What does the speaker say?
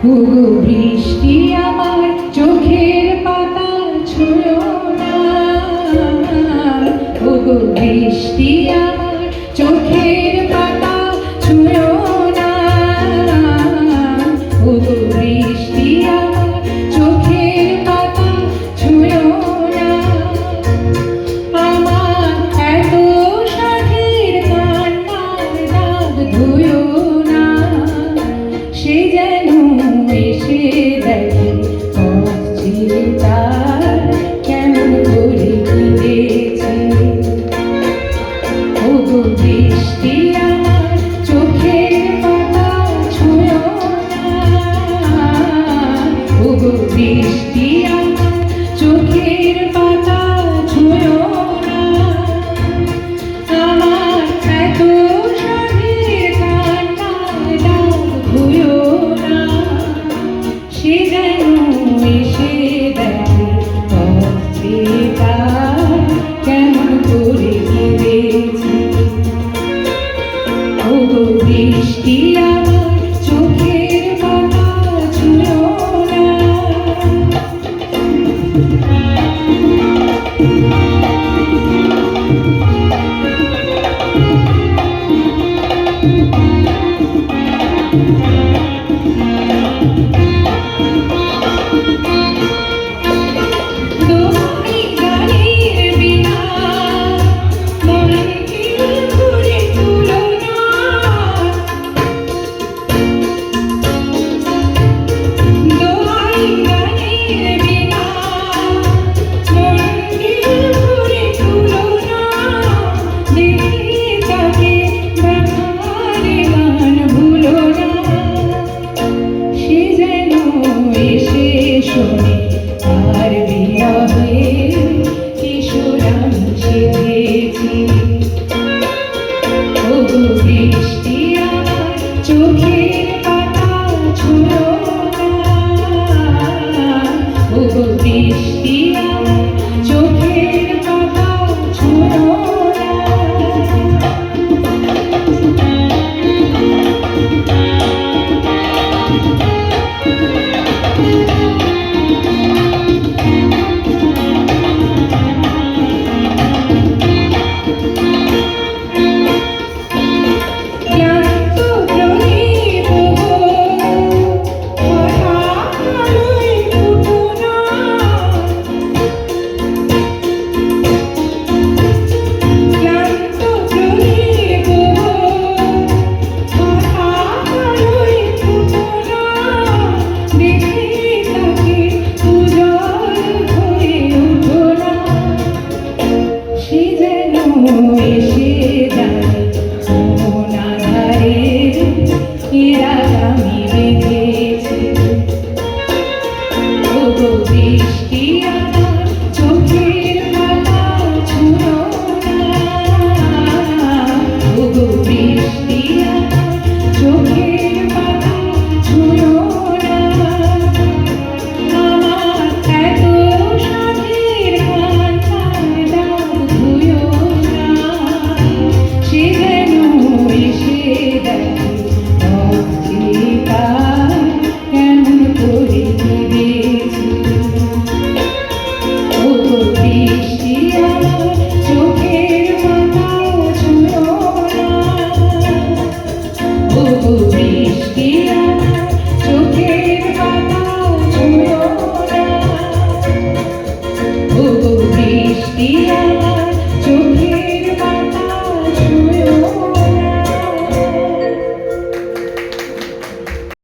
ওগো বৃষ্টি আমার চোখের পাতা ছুঁয়ো না, ওগো বৃষ্টি আমার চোখের পাতা ছুঁয়ো না, ওগো বৃষ্টি আমার চোখের পাতা ছুঁয়ো না। আমার এত সাধের কান্নার দাগ ধুয়ো না, সে যেন এসে দেখে পথ চিরে তার কেমন করে কেঁদেছে। ওগো বৃষ্টি আমার চোখের পাতা ছুঁয়ো না, ওগো বৃষ্টি আমার চোখের পাতা ছুঁয়ো না। আমার এত সাধের কান্নার দাগ ধুয়ো না, সে যেন এসে দেখে পথ চেয়ে তার কেমন করে কেঁদেছে। ওগো বৃষ্টি আমার চোখের পাতা ছুঁয়ো না। আর বিরহে কিশোর আমি সেজেছি। ওগো বৃষ্টি আমার চোখের পাতা ছুঁয়ো না, ওগো বৃষ্টি আমার চোখের পাতা ছুঁয়ো না। সে যেন এসে